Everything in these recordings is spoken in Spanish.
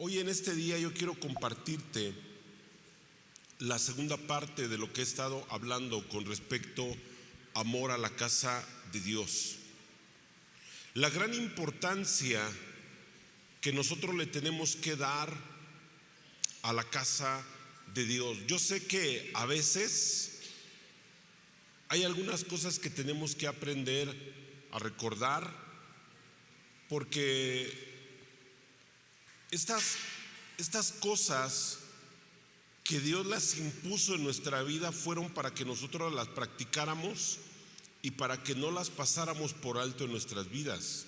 Hoy en este día yo quiero compartirte la segunda parte de lo que he estado hablando con respecto a amor a la casa de Dios. La gran importancia que nosotros le tenemos que dar a la casa de Dios. Yo sé que a veces hay algunas cosas que tenemos que aprender a recordar, porque estas cosas que Dios las impuso en nuestra vida fueron para que nosotros las practicáramos y para que no las pasáramos por alto en nuestras vidas.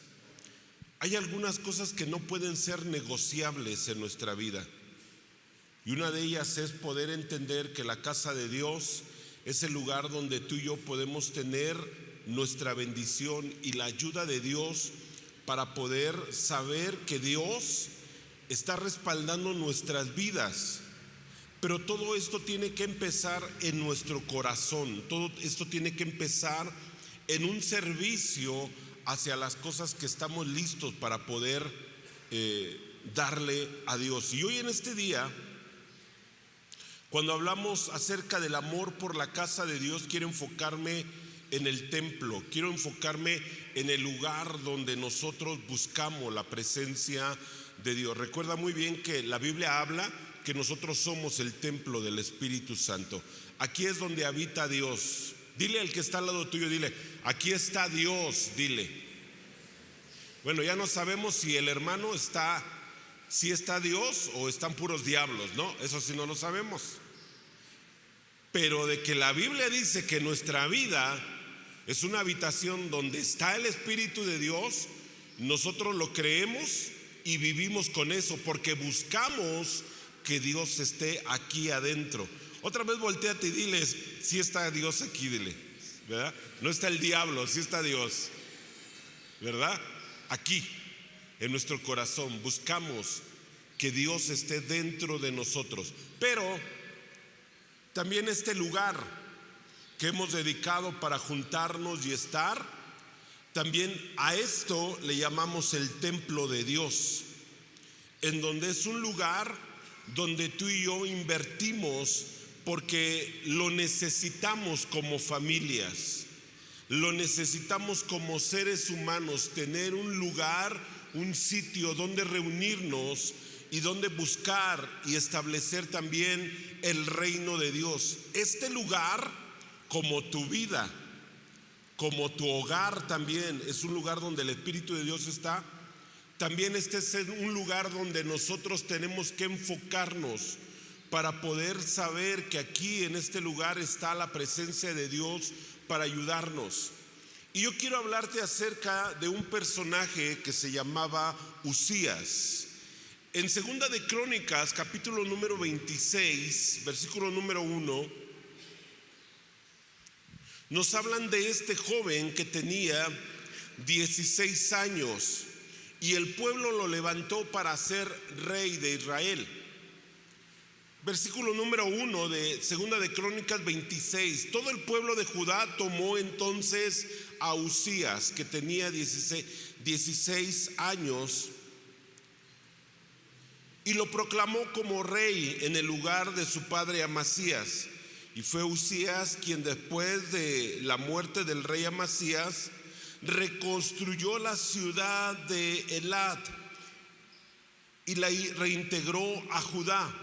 Hay algunas cosas que no pueden ser negociables en nuestra vida, y una de ellas es poder entender que la casa de Dios es el lugar donde tú y yo podemos tener nuestra bendición y la ayuda de Dios para poder saber que Dios está respaldando nuestras vidas. Pero todo esto tiene que empezar en nuestro corazón. Todo esto tiene que empezar en un servicio hacia las cosas que estamos listos para poder darle a Dios. Y hoy en este día, cuando hablamos acerca del amor por la casa de Dios, quiero enfocarme en el templo, quiero enfocarme en el lugar donde nosotros buscamos la presencia de Dios. Recuerda muy bien que la Biblia habla que nosotros somos el templo del Espíritu Santo. Aquí es donde habita Dios. Dile al que está al lado tuyo, dile: aquí está Dios, dile. Bueno, ya no sabemos si el hermano si está Dios o están puros diablos, ¿no? Eso sí no lo sabemos. Pero de que la Biblia dice que nuestra vida es una habitación donde está el Espíritu de Dios, nosotros lo creemos y vivimos con eso, porque buscamos que Dios esté aquí adentro. Otra vez volteate y diles: si está Dios aquí, dile, ¿verdad? No está el diablo, si está Dios, ¿verdad? Aquí, en nuestro corazón, buscamos que Dios esté dentro de nosotros. Pero también este lugar que hemos dedicado para juntarnos y estar, también a esto le llamamos el templo de Dios, en donde es un lugar donde tú y yo invertimos porque lo necesitamos como familias, lo necesitamos como seres humanos, tener un lugar, un sitio donde reunirnos y donde buscar y establecer también el reino de Dios. Este lugar, como tu vida, como tu hogar, también es un lugar donde el Espíritu de Dios está. También este es un lugar donde nosotros tenemos que enfocarnos para poder saber que aquí en este lugar está la presencia de Dios para ayudarnos. Y yo quiero hablarte acerca de un personaje que se llamaba Uzías. En Segunda de Crónicas, capítulo número 26, versículo número 1, nos hablan de este joven que tenía 16 años y el pueblo lo levantó para ser rey de Israel. Versículo número 1 de Segunda de Crónicas 26. Todo el pueblo de Judá tomó entonces a Uzías, que tenía 16 años, y lo proclamó como rey en el lugar de su padre Amasías. Y fue Uzías quien, después de la muerte del rey Amasías, reconstruyó la ciudad de Elat y la reintegró a Judá.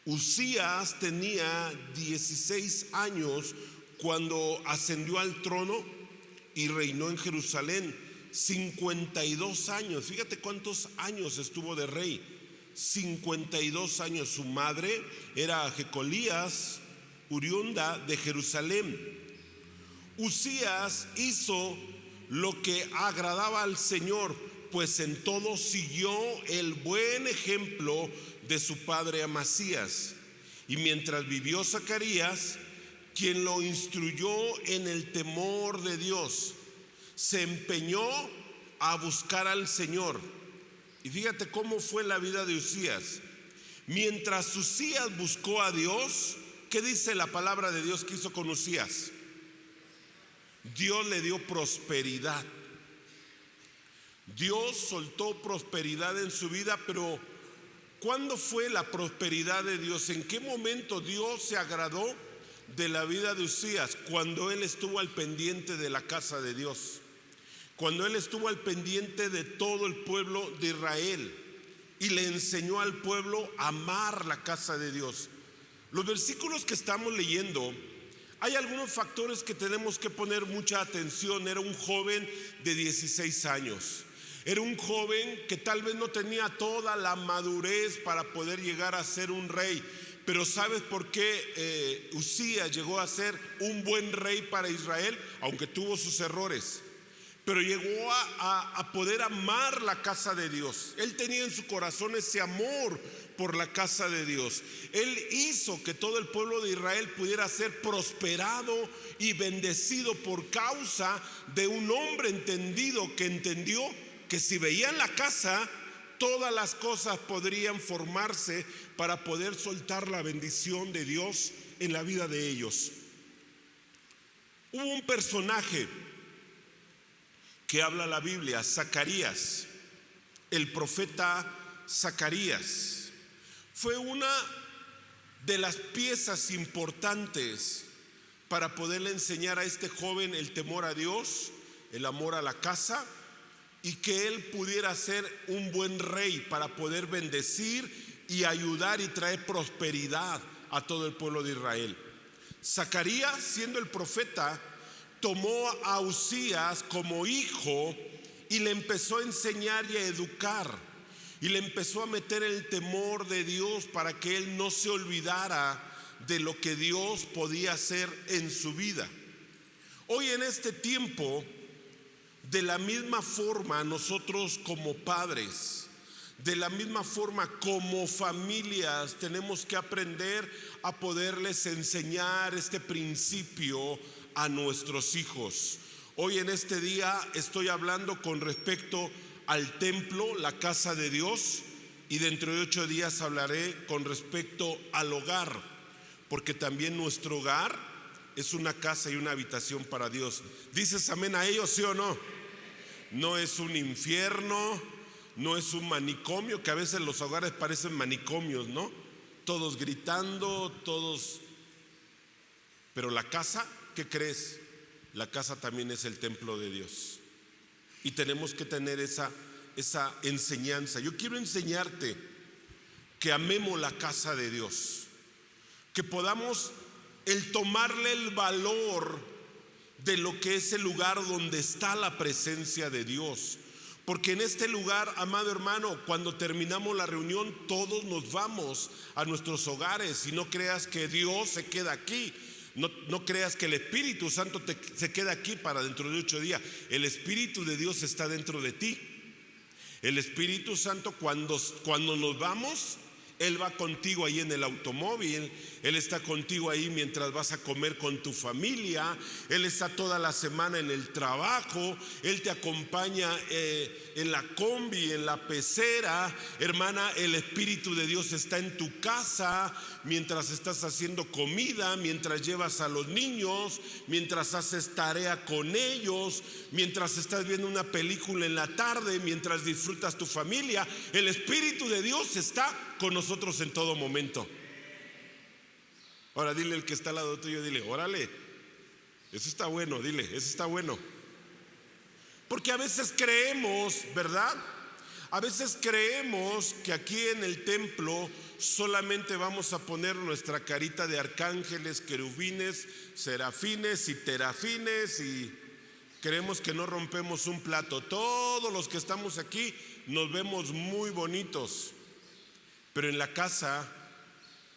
Uzías tenía 16 años cuando ascendió al trono y reinó en Jerusalén 52 años. Fíjate cuántos años estuvo de rey. 52 años. Su madre era Jecolías, oriunda de Jerusalén. Uzías hizo lo que agradaba al Señor, pues en todo siguió el buen ejemplo de su padre Amasías. Y mientras vivió Zacarías, quien lo instruyó en el temor de Dios, se empeñó a buscar al Señor. Y fíjate cómo fue la vida de Uzías. Mientras Uzías buscó a Dios, ¿qué dice la palabra de Dios que hizo con Uzías? Dios le dio prosperidad. Dios soltó prosperidad en su vida, pero ¿Cuándo fue la prosperidad de Dios? ¿En qué momento Dios se agradó de la vida de Uzías? Cuando él estuvo al pendiente de la casa de Dios, cuando él estuvo al pendiente de todo el pueblo de Israel y le enseñó al pueblo a amar la casa de Dios. Los versículos que estamos leyendo, hay algunos factores que tenemos que poner mucha atención. Era un joven de 16 años. Era un joven que tal vez no tenía toda la madurez para poder llegar a ser un rey. Pero ¿sabes por qué Uzías llegó a ser un buen rey para Israel? Aunque tuvo sus errores. Pero llegó a poder amar la casa de Dios. Él tenía en su corazón ese amor por la casa de Dios. Él hizo que todo el pueblo de Israel pudiera ser prosperado y bendecido por causa de un hombre entendido que entendió que si veían la casa, todas las cosas podrían formarse para poder soltar la bendición de Dios en la vida de ellos. Hubo un personaje que habla la Biblia, Zacarías, el profeta Zacarías. Fue una de las piezas importantes para poderle enseñar a este joven el temor a Dios, el amor a la casa, y que él pudiera ser un buen rey para poder bendecir y ayudar y traer prosperidad a todo el pueblo de Israel. Zacarías, siendo el profeta, tomó a Uzías como hijo y le empezó a enseñar y a educar, y le empezó a meter el temor de Dios para que él no se olvidara de lo que Dios podía hacer en su vida. Hoy en este tiempo, de la misma forma nosotros como padres, de la misma forma como familias, tenemos que aprender a poderles enseñar este principio a nuestros hijos. Hoy en este día estoy hablando con respecto al templo, la casa de Dios, y dentro de 8 días hablaré con respecto al hogar, porque también nuestro hogar es una casa y una habitación para Dios. ¿Dices amén a ello, sí o no? No es un infierno, no es un manicomio, que a veces los hogares parecen manicomios, ¿no? Todos gritando, todos. Pero la casa, ¿qué crees? La casa también es el templo de Dios. Y tenemos que tener esa enseñanza. Yo quiero enseñarte que amemos la casa de Dios, que podamos el tomarle el valor de lo que es el lugar donde está la presencia de Dios. Porque en este lugar, amado hermano, cuando terminamos la reunión, todos nos vamos a nuestros hogares. Y no creas que Dios se queda aquí. No creas que el Espíritu Santo se queda aquí para dentro de 8 días. El Espíritu de Dios está dentro de ti. El Espíritu Santo, cuando nos vamos, Él va contigo ahí en el automóvil, Él está contigo ahí mientras vas a comer con tu familia, Él está toda la semana en el trabajo, Él te acompaña en la combi, en la pecera. Hermana, el Espíritu de Dios está en tu casa mientras estás haciendo comida, mientras llevas a los niños, mientras haces tarea con ellos, mientras estás viendo una película en la tarde, mientras disfrutas tu familia. El Espíritu de Dios está con nosotros en todo momento. Ahora dile al que está al lado tuyo, dile, órale, eso está bueno, dile, eso está bueno. Porque a veces creemos, ¿verdad? A veces creemos que aquí en el templo solamente vamos a poner nuestra carita de arcángeles, querubines, serafines y terafines, y creemos que no rompemos un plato. Todos los que estamos aquí nos vemos muy bonitos, pero en la casa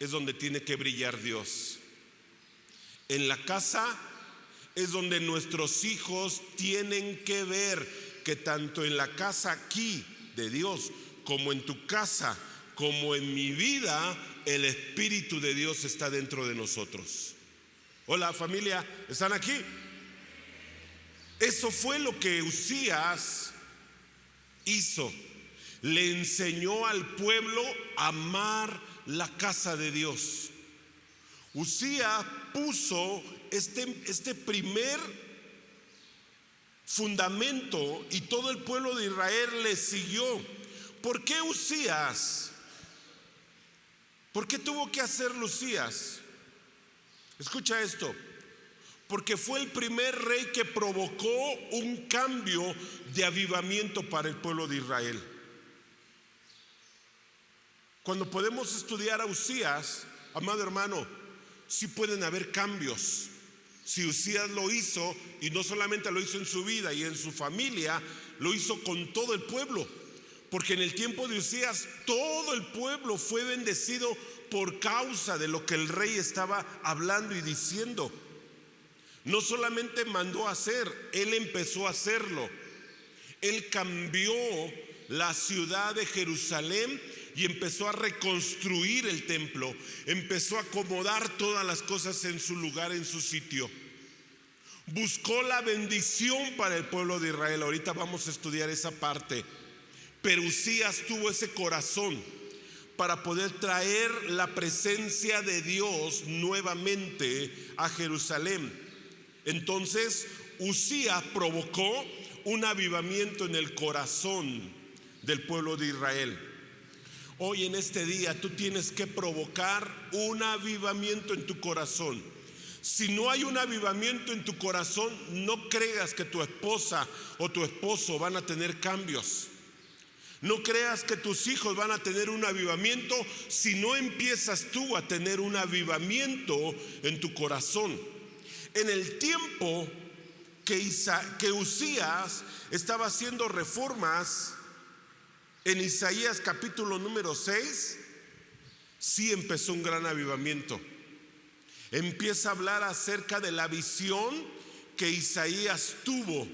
es donde tiene que brillar Dios. En la casa es donde nuestros hijos tienen que ver que tanto en la casa aquí de Dios, como en tu casa, como en mi vida, el Espíritu de Dios está dentro de nosotros. Hola familia, ¿están aquí? Eso fue lo que Uzías hizo. Le enseñó al pueblo a amar la casa de Dios. Uzías puso este primer fundamento y todo el pueblo de Israel le siguió. ¿Por qué Uzías ¿Por qué tuvo que hacerlo Usías? Escucha esto. Porque fue el primer rey que provocó un cambio de avivamiento para el pueblo de Israel. Cuando podemos estudiar a Usías, amado hermano, sí pueden haber cambios. Si Usías lo hizo, y no solamente lo hizo en su vida y en su familia, lo hizo con todo el pueblo. Porque en el tiempo de Usías todo el pueblo fue bendecido por causa de lo que el rey estaba hablando y diciendo. No solamente mandó a hacer, él empezó a hacerlo. Él cambió la ciudad de Jerusalén y empezó a reconstruir el templo. Empezó a acomodar todas las cosas en su lugar, en su sitio. Buscó la bendición para el pueblo de Israel. Ahorita vamos a estudiar esa parte. Pero Usías tuvo ese corazón para poder traer la presencia de Dios nuevamente a Jerusalén. Entonces Usías provocó un avivamiento en el corazón del pueblo de Israel. Hoy en este día tú tienes que provocar un avivamiento en tu corazón. Si no hay un avivamiento en tu corazón, no creas que tu esposa o tu esposo van a tener cambios. No creas que tus hijos van a tener un avivamiento si no empiezas tú a tener un avivamiento en tu corazón. En el tiempo que Usías estaba haciendo reformas, en Isaías capítulo número 6, sí empezó un gran avivamiento. Empieza a hablar acerca de la visión que Isaías tuvo,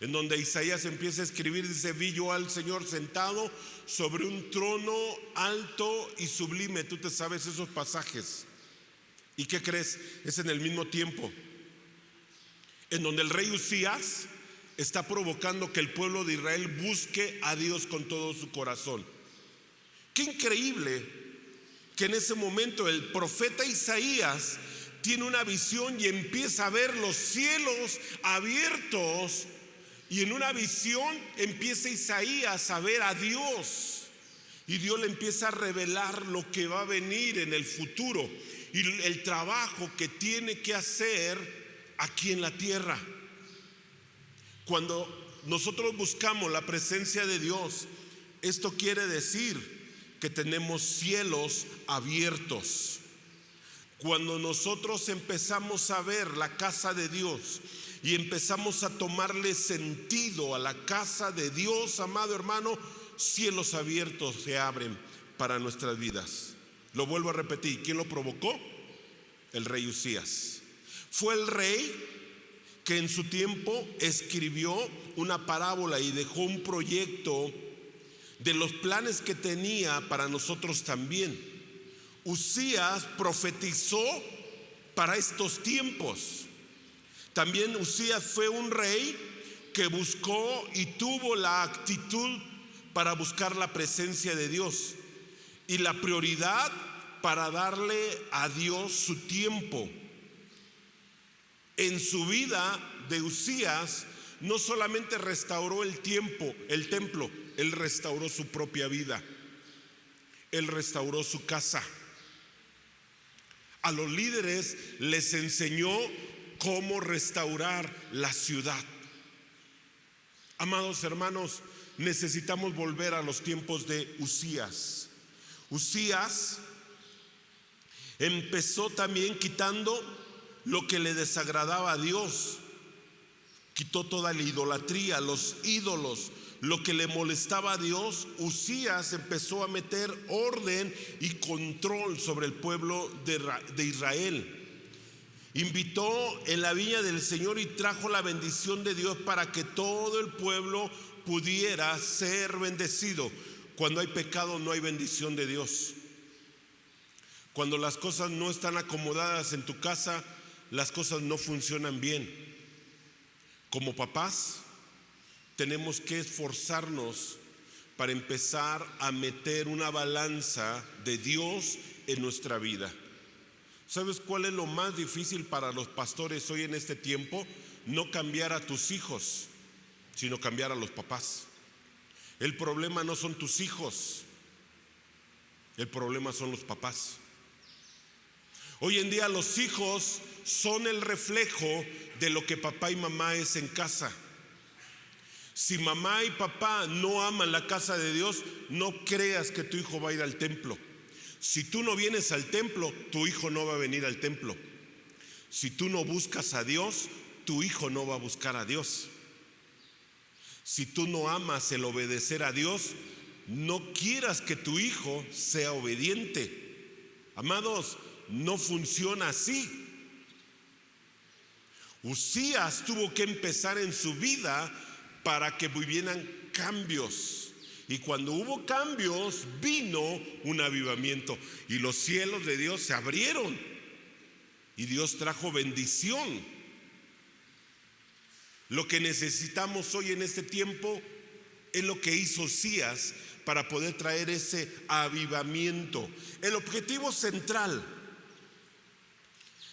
en donde Isaías empieza a escribir, dice: vi yo al Señor sentado sobre un trono alto y sublime. Tú te sabes esos pasajes. ¿Y qué crees? Es en el mismo tiempo en donde el rey Usías está provocando que el pueblo de Israel busque a Dios con todo su corazón. Qué increíble que en ese momento el profeta Isaías tiene una visión y empieza a ver los cielos abiertos, y en una visión empieza Isaías a ver a Dios, y Dios le empieza a revelar lo que va a venir en el futuro y el trabajo que tiene que hacer aquí en la tierra. Cuando nosotros buscamos la presencia de Dios, esto quiere decir que tenemos cielos abiertos. Cuando nosotros empezamos a ver la casa de Dios y empezamos a tomarle sentido a la casa de Dios, amado hermano, cielos abiertos se abren para nuestras vidas. Lo vuelvo a repetir, ¿quién lo provocó? El rey Usías. Fue el rey que en su tiempo escribió una parábola y dejó un proyecto de los planes que tenía para nosotros también. Usías profetizó para estos tiempos. También Usías fue un rey que buscó y tuvo la actitud para buscar la presencia de Dios y la prioridad para darle a Dios su tiempo. En su vida de Usías no solamente restauró el templo, él restauró su propia vida. Él restauró su casa. A los líderes les enseñó cómo restaurar la ciudad. Amados hermanos, necesitamos volver a los tiempos de Usías. Usías empezó también quitando lo que le desagradaba a Dios. Quitó toda la idolatría, los ídolos, lo que le molestaba a Dios. Usías empezó a meter orden y control sobre el pueblo de Israel. Invitó en la viña del Señor y trajo la bendición de Dios para que todo el pueblo pudiera ser bendecido. Cuando hay pecado no hay bendición de Dios. Cuando las cosas no están acomodadas en tu casa, las cosas no funcionan bien. Como papás, tenemos que esforzarnos para empezar a meter una balanza de Dios en nuestra vida. ¿Sabes cuál es lo más difícil para los pastores hoy en este tiempo? No cambiar a tus hijos, sino cambiar a los papás. El problema no son tus hijos. El problema son los papás. Hoy en día los hijos son el reflejo de lo que papá y mamá es en casa. Si mamá y papá no aman la casa de Dios, no creas que tu hijo va a ir al templo. Si tú no vienes al templo, tu hijo no va a venir al templo. Si tú no buscas a Dios, tu hijo no va a buscar a Dios. Si tú no amas el obedecer a Dios, no quieras que tu hijo sea obediente. Amados, no funciona así. Uzías tuvo que empezar en su vida para que hubieran cambios. Y cuando hubo cambios, vino un avivamiento. Y los cielos de Dios se abrieron. Y Dios trajo bendición. Lo que necesitamos hoy en este tiempo es lo que hizo Uzías para poder traer ese avivamiento. El objetivo central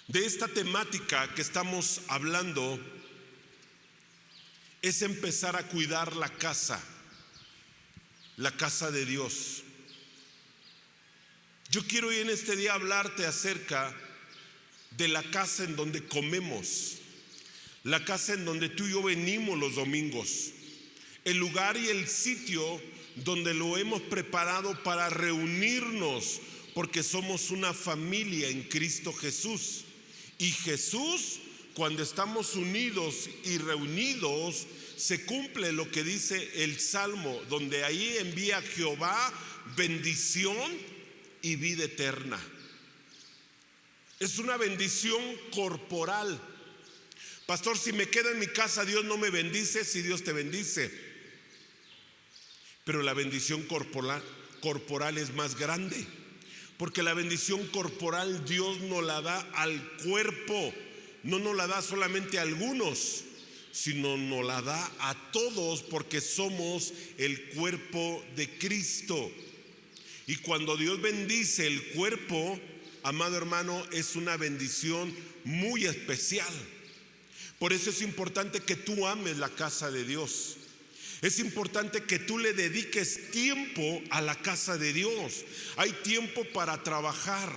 de esta temática que estamos hablando es empezar a cuidar la casa de Dios. Yo quiero hoy en este día hablarte acerca de la casa en donde comemos, la casa en donde tú y yo venimos los domingos, el lugar y el sitio donde lo hemos preparado para reunirnos, porque somos una familia en Cristo Jesús. Y Jesús, cuando estamos unidos y reunidos, se cumple lo que dice el Salmo, donde ahí envía Jehová bendición y vida eterna. Es una bendición corporal. Pastor, si me quedo en mi casa, Dios no me bendice. Sí, Dios te bendice, pero la bendición corporal es más grande, porque la bendición corporal Dios nos la da al cuerpo. No nos la da solamente a algunos, sino nos la da a todos, porque somos el cuerpo de Cristo. Y cuando Dios bendice el cuerpo, amado hermano, es una bendición muy especial. Por eso es importante que tú ames la casa de Dios. Es importante que tú le dediques tiempo a la casa de Dios. Hay tiempo para trabajar,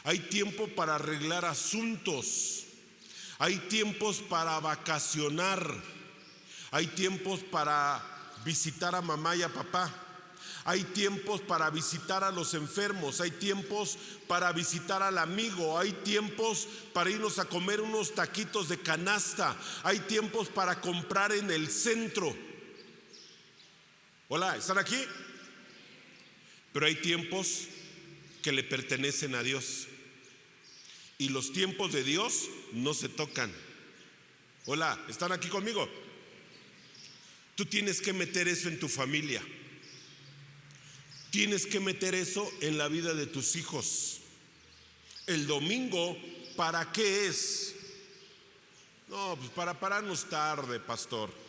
hay tiempo para arreglar asuntos, hay tiempos para vacacionar, hay tiempos para visitar a mamá y a papá, hay tiempos para visitar a los enfermos, hay tiempos para visitar al amigo, hay tiempos para irnos a comer unos taquitos de canasta, hay tiempos para comprar en el centro. Hola, ¿están aquí? Pero hay tiempos que le pertenecen a Dios. Y los tiempos de Dios no se tocan. Hola, ¿están aquí conmigo? Tú tienes que meter eso en tu familia. Tienes que meter eso en la vida de tus hijos. El domingo, ¿para qué es? No, pues para pararnos tarde, pastor.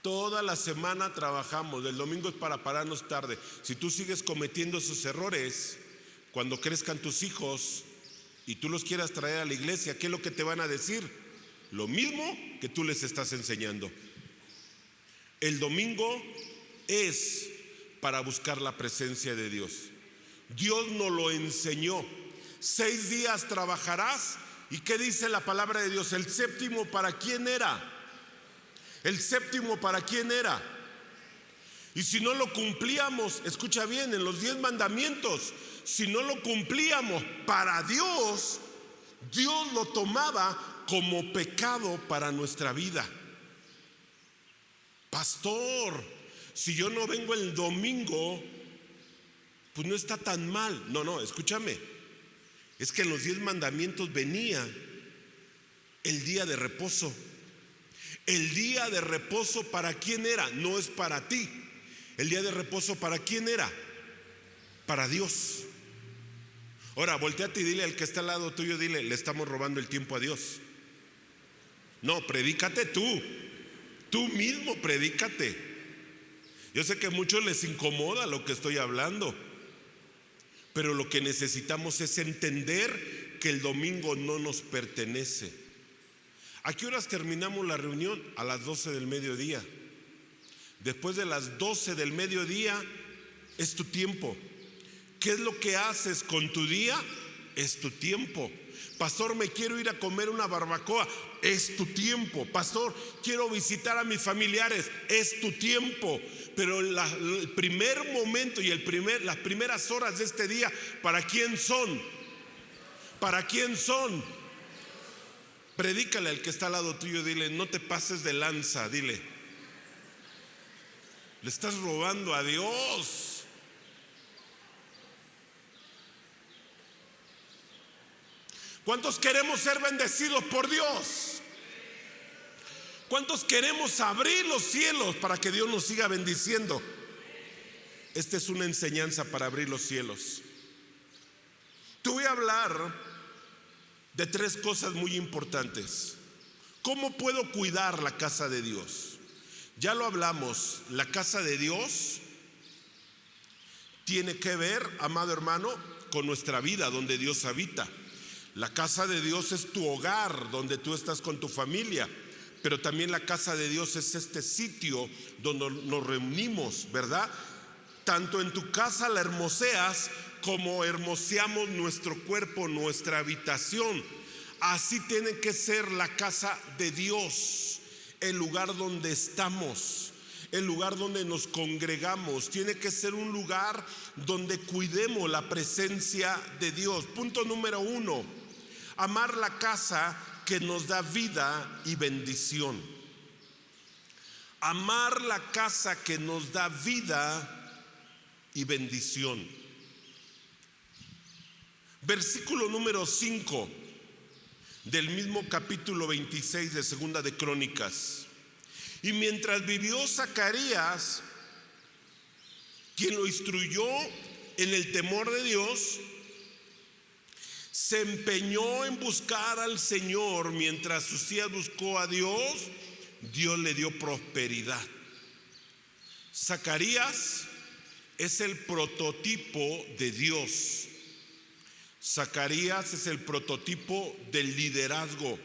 Toda la semana trabajamos, el domingo es para pararnos tarde. Si tú sigues cometiendo esos errores, cuando crezcan tus hijos y tú los quieras traer a la iglesia, ¿qué es lo que te van a decir? Lo mismo que tú les estás enseñando. El domingo es para buscar la presencia de Dios. Dios nos lo enseñó. 6 días trabajarás. ¿Y qué dice la palabra de Dios? El séptimo, ¿para quién era? El séptimo, ¿para quién era? Y si no lo cumplíamos, escucha bien, en los 10 mandamientos, si no lo cumplíamos para Dios, Dios lo tomaba como pecado para nuestra vida. Pastor, si yo no vengo el domingo, pues no está tan mal. No, escúchame. Es que en los 10 mandamientos venía el día de reposo. El día de reposo, ¿para quién era? No es para ti. El día de reposo, ¿para quién era? Para Dios. Ahora, volteate y dile al que está al lado tuyo, dile, le estamos robando el tiempo a Dios. No, predícate tú. Tú mismo predícate. Yo sé que a muchos les incomoda lo que estoy hablando, pero lo que necesitamos es entender que el domingo no nos pertenece. ¿A qué horas terminamos la reunión? A las 12 del mediodía. Después de las 12 del mediodía es tu tiempo. ¿Qué es lo que haces con tu día? Es tu tiempo. Pastor, me quiero ir a comer una barbacoa. Es tu tiempo. Pastor, quiero visitar a mis familiares. Es tu tiempo. Pero el primer momento y las primeras horas de este día, ¿para quién son? ¿Para quién son? Predícale al que está al lado tuyo, dile, no te pases de lanza, dile. Le estás robando a Dios. ¿Cuántos queremos ser bendecidos por Dios? ¿Cuántos queremos abrir los cielos para que Dios nos siga bendiciendo? Esta es una enseñanza para abrir los cielos. Te voy a hablar de 3 cosas muy importantes. ¿Cómo puedo cuidar la casa de Dios? Ya lo hablamos, la casa de Dios tiene que ver, amado hermano, con nuestra vida, donde Dios habita. La casa de Dios es tu hogar, donde tú estás con tu familia, pero también la casa de Dios es este sitio donde nos reunimos, ¿verdad? Tanto en tu casa la hermoseas como hermoseamos nuestro cuerpo, nuestra habitación. Así tiene que ser la casa de Dios, el lugar donde estamos, el lugar donde nos congregamos. Tiene que ser un lugar donde cuidemos la presencia de Dios. Punto número 1. Amar la casa que nos da vida y bendición. Amar la casa que nos da vida y bendición. Versículo número 5 del mismo capítulo 26 de Segunda de Crónicas. Y mientras vivió Zacarías, quien lo instruyó en el temor de Dios, se empeñó en buscar al Señor. Mientras Uzías buscó a Dios, Dios le dio prosperidad. Zacarías es el prototipo de Dios. Zacarías es el prototipo del liderazgo.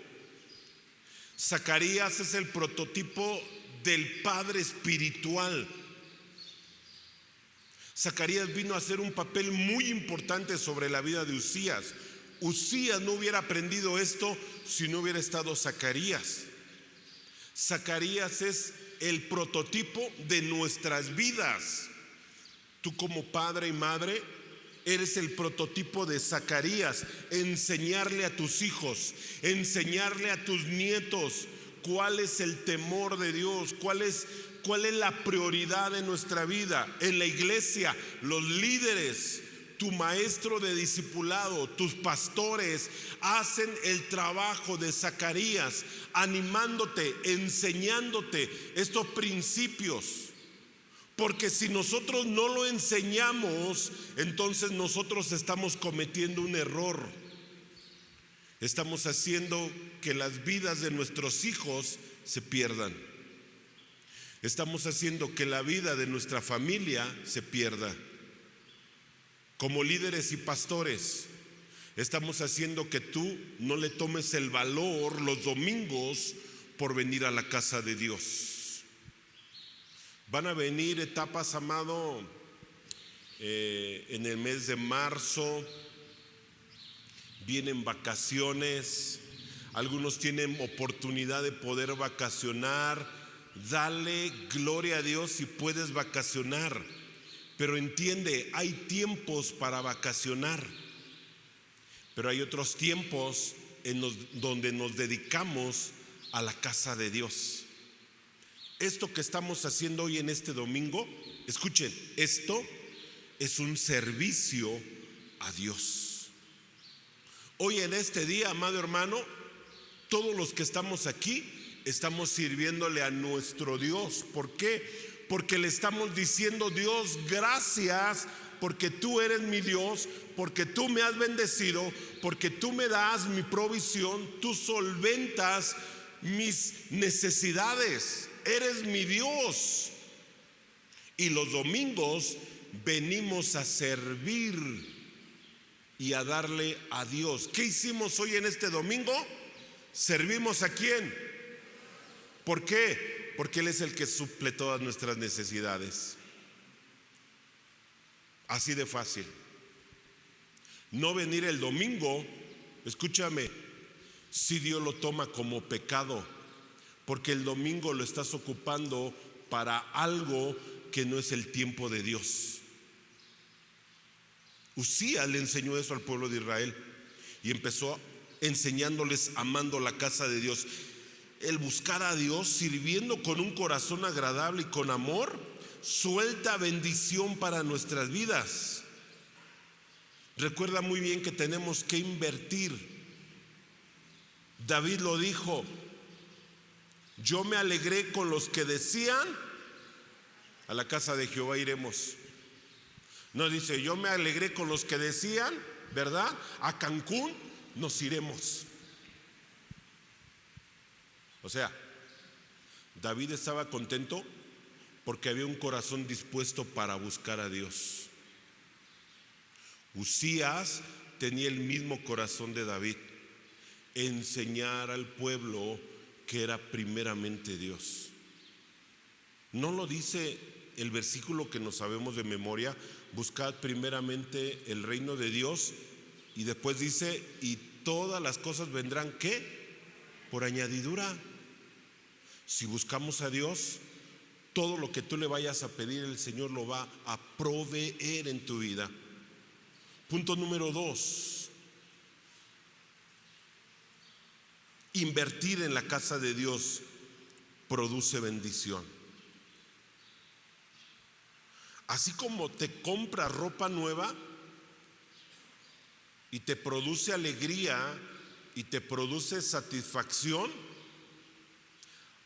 Zacarías es el prototipo del padre espiritual. Zacarías vino a hacer un papel muy importante sobre la vida de Uzías. Uzías no hubiera aprendido esto si no hubiera estado Zacarías. Zacarías es el prototipo de nuestras vidas. Tú como padre y madre eres el prototipo de Zacarías. Enseñarle a tus hijos, enseñarle a tus nietos cuál es el temor de Dios, cuál es la prioridad de nuestra vida. En la iglesia, los líderes, tu maestro de discipulado, tus pastores hacen el trabajo de Zacarías, animándote, enseñándote estos principios. Porque si nosotros no lo enseñamos, entonces nosotros estamos cometiendo un error. Estamos haciendo que las vidas de nuestros hijos se pierdan. Estamos haciendo que la vida de nuestra familia se pierda. Como líderes y pastores, estamos haciendo que tú no le tomes el valor los domingos por venir a la casa de Dios. Van a venir etapas, amado, en el mes de marzo. Vienen vacaciones. Algunos tienen oportunidad de poder vacacionar. Dale gloria a Dios si puedes vacacionar. Pero entiende, hay tiempos para vacacionar, pero hay otros tiempos donde nos dedicamos a la casa de Dios. Esto que estamos haciendo hoy en este domingo, escuchen, esto es un servicio a Dios. Hoy en este día, amado hermano, todos los que estamos aquí estamos sirviéndole a nuestro Dios. ¿Por qué? Porque le estamos diciendo: Dios, gracias porque tú eres mi Dios, porque tú me has bendecido, porque tú me das mi provisión, tú solventas mis necesidades, eres mi Dios. Y los domingos venimos a servir y a darle a Dios. ¿Qué hicimos hoy en este domingo? ¿Servimos a quién? ¿Por qué? Porque Él es el que suple todas nuestras necesidades. Así de fácil. No venir el domingo, escúchame, si Dios lo toma como pecado, porque el domingo lo estás ocupando para algo que no es el tiempo de Dios. Uzías le enseñó eso al pueblo de Israel y empezó enseñándoles amando la casa de Dios. El buscar a Dios sirviendo con un corazón agradable y con amor suelta bendición para nuestras vidas. Recuerda muy bien que tenemos que invertir. David lo dijo: yo me alegré con los que decían, a la casa de Jehová iremos. No dice, yo me alegré con los que decían, ¿verdad? A Cancún nos iremos. O sea, David estaba contento porque había un corazón dispuesto para buscar a Dios. Uzías tenía el mismo corazón de David, enseñar al pueblo que era primeramente Dios. ¿No lo dice el versículo que nos sabemos de memoria? Buscad primeramente el reino de Dios, y después dice, y todas las cosas vendrán, ¿qué? Por añadidura. Si buscamos a Dios, todo lo que tú le vayas a pedir, el Señor lo va a proveer en tu vida. Punto número 2. Invertir en la casa de Dios produce bendición. Así como te compras ropa nueva y te produce alegría y te produce satisfacción,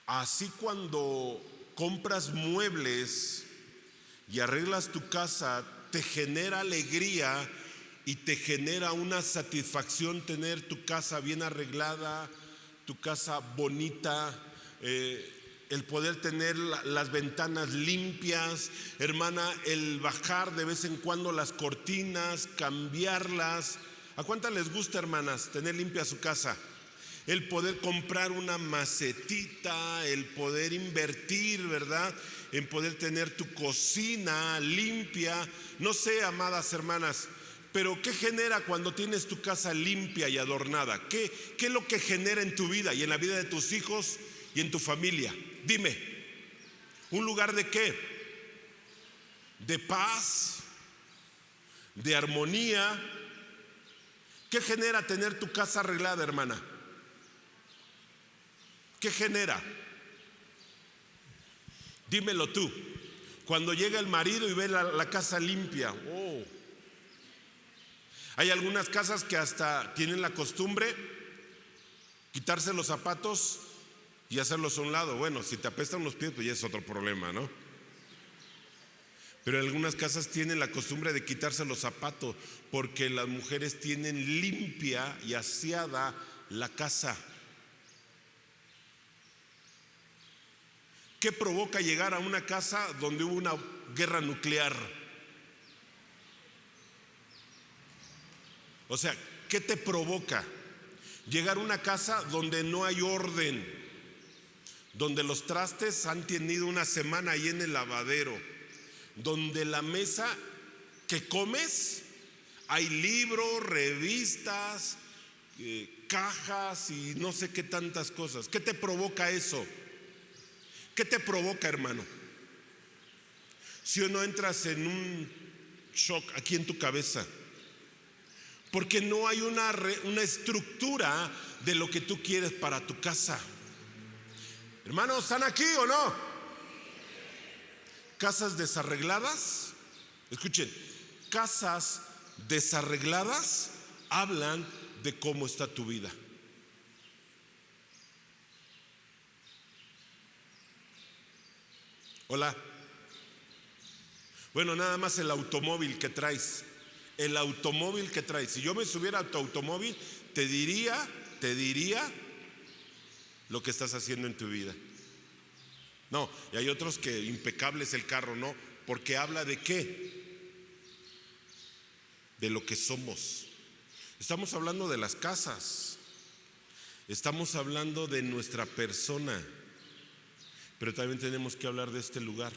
así cuando compras muebles y arreglas tu casa, te genera alegría y te genera una satisfacción tener tu casa bien arreglada, tu casa bonita, el poder tener las ventanas limpias, hermana, el bajar de vez en cuando las cortinas, cambiarlas. ¿A cuántas les gusta, hermanas, tener limpia su casa? El poder comprar una macetita, el poder invertir, ¿verdad? En poder tener tu cocina limpia. No sé, amadas hermanas, pero ¿qué genera cuando tienes tu casa limpia y adornada? ¿Qué es lo que genera en tu vida y en la vida de tus hijos y en tu familia? Dime, ¿un lugar de qué? ¿De paz? ¿De armonía? ¿Qué genera tener tu casa arreglada, hermana? ¿Qué genera? Dímelo tú. Cuando llega el marido y ve la casa limpia, oh. Hay algunas casas que hasta tienen la costumbre quitarse los zapatos y hacerlos a un lado. Bueno, si te apestan los pies, pues ya es otro problema, ¿no? Pero algunas casas tienen la costumbre de quitarse los zapatos porque las mujeres tienen limpia y aseada la casa. ¿Qué provoca llegar a una casa donde hubo una guerra nuclear? O sea, ¿qué te provoca? Llegar a una casa donde no hay orden, donde los trastes han tenido una semana ahí en el lavadero, donde la mesa que comes hay libros, revistas, cajas y no sé qué tantas cosas. ¿Qué te provoca eso? ¿Qué te provoca, hermano? Si o no entras en un shock aquí en tu cabeza, porque no hay una estructura de lo que tú quieres para tu casa. Hermanos, ¿están aquí o no? Casas desarregladas, escuchen, casas desarregladas hablan de cómo está tu vida. Hola. Bueno, nada más el automóvil que traes. El automóvil que traes. Si yo me subiera a tu automóvil, te diría lo que estás haciendo en tu vida. No, y hay otros que impecables el carro, no, porque habla de qué, de lo que somos. Estamos hablando de las casas, estamos hablando de nuestra persona, pero también tenemos que hablar de este lugar,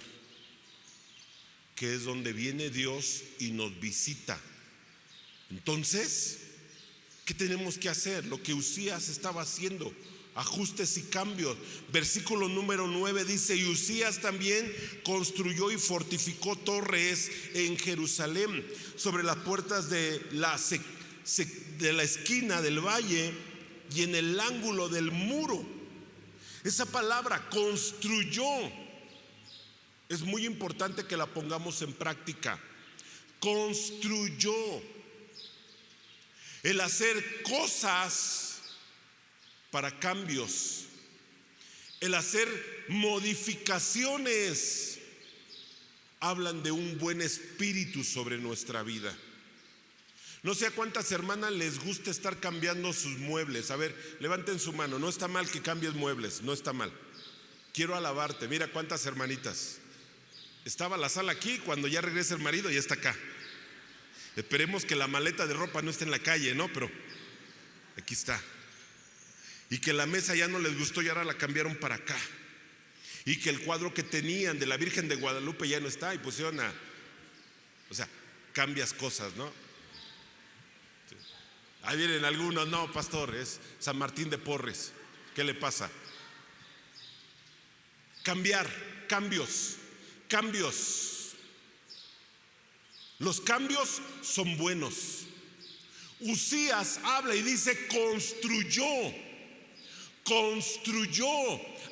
que es donde viene Dios y nos visita. Entonces, ¿qué tenemos que hacer? Lo que Uzías estaba haciendo, ajustes y cambios. Versículo número 9 dice: y Uzías también construyó y fortificó torres en Jerusalén, sobre las puertas de la esquina del valle y en el ángulo del muro. Esa palabra construyó es muy importante que la pongamos en práctica. Construyó. El hacer cosas para cambios, el hacer modificaciones, hablan de un buen espíritu sobre nuestra vida. No sé a cuántas hermanas les gusta estar cambiando sus muebles. A ver, levanten su mano. No está mal que cambies muebles, no está mal. Quiero alabarte. Mira cuántas hermanitas. Estaba la sala aquí, cuando ya regresa el marido ya está acá. Esperemos que la maleta de ropa no esté en la calle, ¿no? Pero aquí está. Y que la mesa ya no les gustó y ahora la cambiaron para acá. Y que el cuadro que tenían de la Virgen de Guadalupe ya no está y pusieron o sea, cambias cosas, ¿no? Sí. Ahí vienen algunos: no, pastor, es San Martín de Porres. ¿Qué le pasa? Cambios. Los cambios son buenos. Uzías habla y dice: construyó.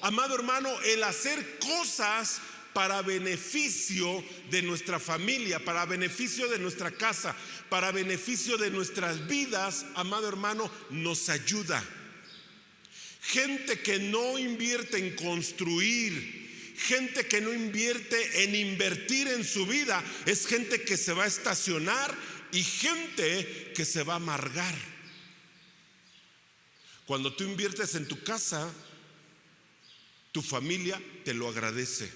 Amado hermano, el hacer cosas para beneficio de nuestra familia, para beneficio de nuestra casa, para beneficio de nuestras vidas, amado hermano, nos ayuda. Gente que no invierte en construir, gente que no invierte en invertir en su vida, es gente que se va a estacionar y gente que se va a amargar. Cuando tú inviertes en tu casa, tu familia te lo agradece.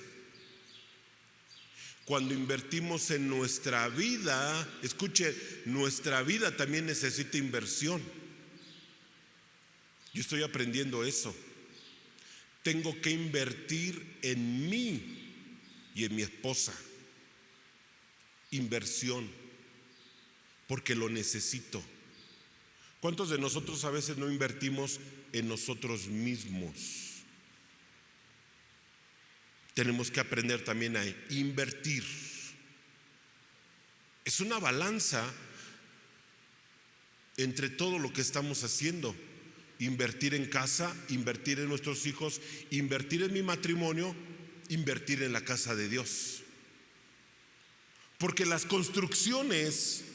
Cuando invertimos en nuestra vida, escuche, nuestra vida también necesita inversión. Yo estoy aprendiendo eso. Tengo que invertir en mí y en mi esposa. Inversión, porque lo necesito. ¿Cuántos de nosotros a veces no invertimos en nosotros mismos? Tenemos que aprender también a invertir. Es una balanza entre todo lo que estamos haciendo. Invertir en casa, invertir en nuestros hijos, invertir en mi matrimonio, invertir en la casa de Dios. Porque las construcciones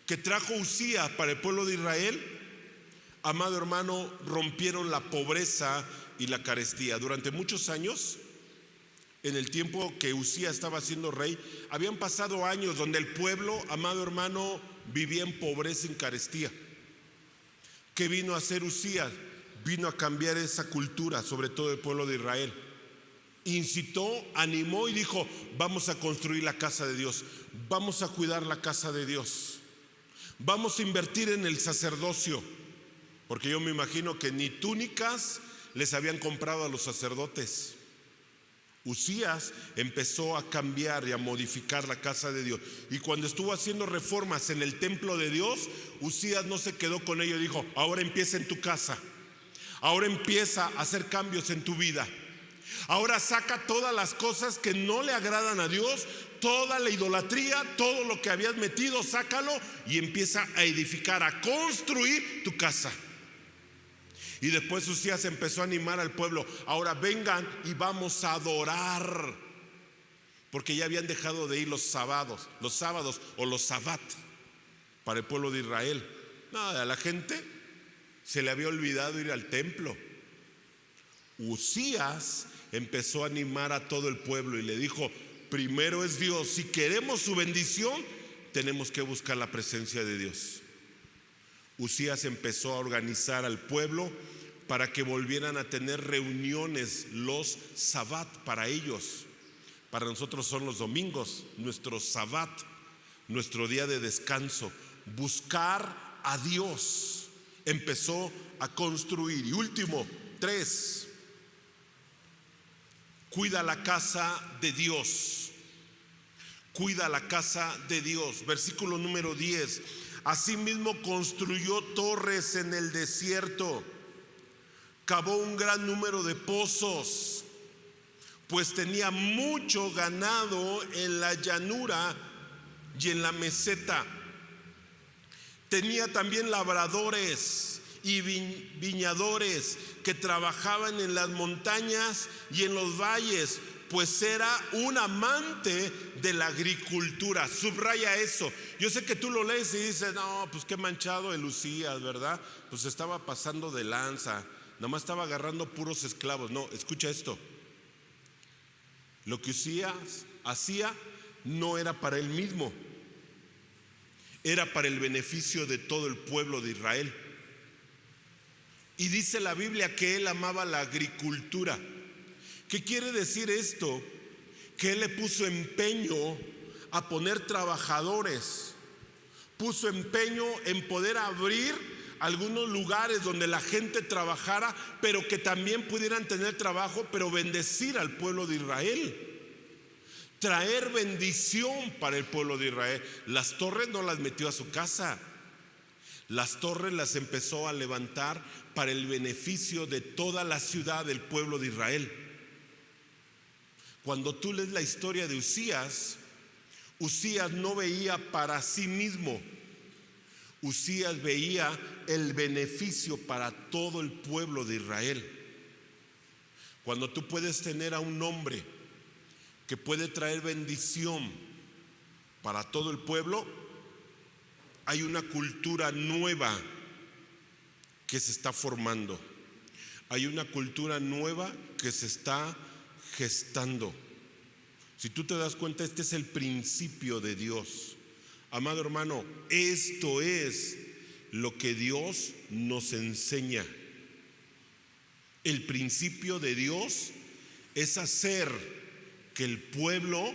que trajo Uzías para el pueblo de Israel, amado hermano, rompieron la pobreza y la carestía. Durante muchos años, en el tiempo que Uzías estaba siendo rey, habían pasado años donde el pueblo, amado hermano, vivía en pobreza y en carestía. ¿Qué vino a hacer Uzías? Vino a cambiar esa cultura, sobre todo el pueblo de Israel. Incitó, animó y dijo: vamos a construir la casa de Dios, vamos a cuidar la casa de Dios, vamos a invertir en el sacerdocio. Porque yo me imagino que ni túnicas les habían comprado a los sacerdotes. Uzías empezó a cambiar y a modificar la casa de Dios. Y cuando estuvo haciendo reformas en el templo de Dios, Uzías no se quedó con ello. Dijo: ahora empieza en tu casa. Ahora empieza a hacer cambios en tu vida. Ahora saca todas las cosas que no le agradan a Dios, toda la idolatría, todo lo que habías metido, sácalo y empieza a edificar, a construir tu casa. Y después Uzías empezó a animar al pueblo: ahora vengan y vamos a adorar. Porque ya habían dejado de ir los sábados o los sabbat para el pueblo de Israel. Nada, a la gente se le había olvidado ir al templo. Uzías empezó a animar a todo el pueblo y le dijo: primero es Dios. Si queremos su bendición, tenemos que buscar la presencia de Dios. Uzías empezó a organizar al pueblo para que volvieran a tener reuniones los sabbat para ellos. Para nosotros son los domingos, nuestro sabbat, nuestro día de descanso. Buscar a Dios. Empezó a construir. Y último, 3, cuida la casa de Dios. cuida la casa de Dios. Versículo número 10. Asimismo construyó torres en el desierto, cavó un gran número de pozos, pues tenía mucho ganado en la llanura y en la meseta. Tenía también labradores y viñadores que trabajaban en las montañas y en los valles, pues era un amante de la agricultura. Subraya eso. Yo sé que tú lo lees y dices, no, pues qué manchado el Uzías, ¿verdad? Pues estaba pasando de lanza, nomás estaba agarrando puros esclavos. No, escucha esto. Lo que Uzías hacía no era para él mismo, era para el beneficio de todo el pueblo de Israel. Y dice la Biblia que él amaba la agricultura. ¿Qué quiere decir esto? Que él le puso empeño a poner trabajadores, puso empeño en poder abrir algunos lugares donde la gente trabajara, pero que también pudieran tener trabajo, pero bendecir al pueblo de Israel, traer bendición para el pueblo de Israel. Las torres no las metió a su casa, las torres las empezó a levantar para el beneficio de toda la ciudad del pueblo de Israel. Cuando tú lees la historia de Uzías, Uzías no veía para sí mismo, Uzías veía el beneficio para todo el pueblo de Israel. Cuando tú puedes tener a un hombre que puede traer bendición para todo el pueblo, hay una cultura nueva que se está formando. Hay una cultura nueva que se está gestando. Si tú te das cuenta, este es el principio de Dios. Amado hermano, esto es lo que Dios nos enseña. El principio de Dios es hacer que el pueblo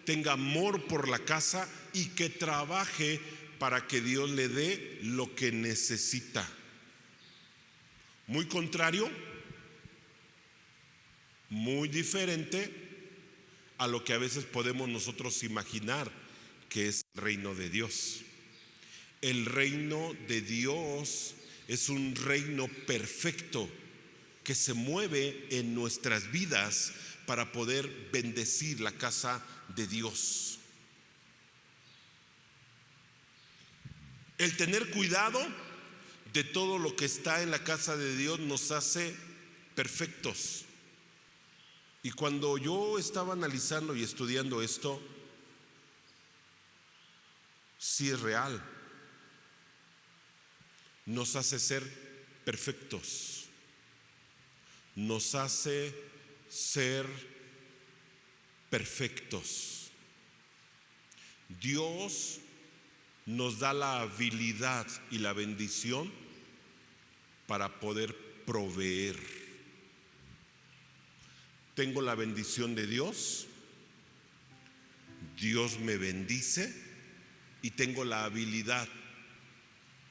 tenga amor por la casa y que trabaje para que Dios le dé lo que necesita. Muy contrario, muy diferente a lo que a veces podemos nosotros imaginar que es el reino de Dios. El reino de Dios es un reino perfecto que se mueve en nuestras vidas para poder bendecir la casa de Dios. El tener cuidado de todo lo que está en la casa de Dios nos hace perfectos. Y cuando yo estaba analizando y estudiando esto, sí es real. Nos hace ser perfectos. Nos hace ser perfectos. Dios nos da la habilidad y la bendición para poder proveer. Tengo la bendición de Dios, Dios me bendice y tengo la habilidad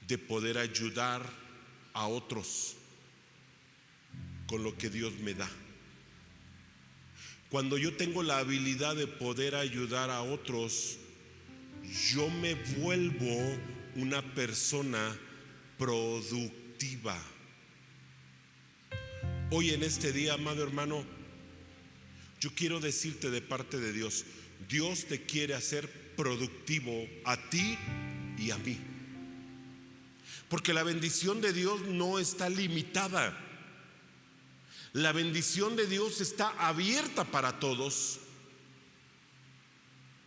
de poder ayudar a otros con lo que Dios me da. Cuando yo tengo la habilidad de poder ayudar a otros, yo me vuelvo una persona productiva. Hoy en este día, amado hermano, yo quiero decirte de parte de Dios, Dios te quiere hacer productivo a ti y a mí. Porque la bendición de Dios no está limitada. La bendición de Dios está abierta para todos.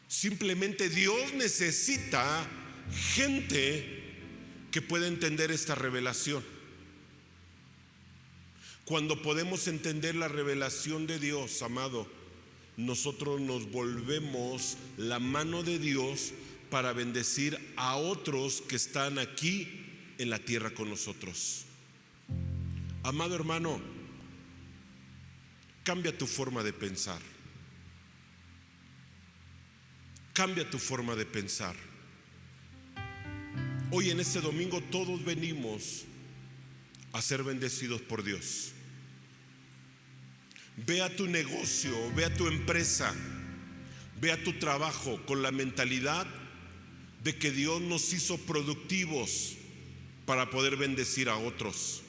Simplemente Dios necesita gente que pueda entender esta revelación. Cuando podemos entender la revelación de Dios, amado, nosotros nos volvemos la mano de Dios para bendecir a otros que están aquí en la tierra con nosotros. Amado hermano, cambia tu forma de pensar. Cambia tu forma de pensar. Hoy en este domingo todos venimos a ser bendecidos por Dios. Ve a tu negocio, ve a tu empresa, Ve a tu trabajo con la mentalidad de que Dios nos hizo productivos para poder bendecir a otros.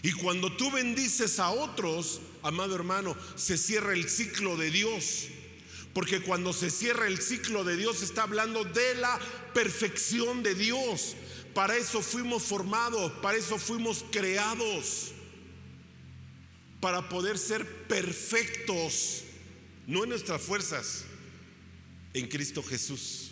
Y cuando tú bendices a otros, amado hermano, se cierra el ciclo de Dios. Porque cuando se cierra el ciclo de Dios, está hablando de la perfección de Dios. Para eso fuimos formados, para eso fuimos creados, para poder ser perfectos, no en nuestras fuerzas, en Cristo Jesús.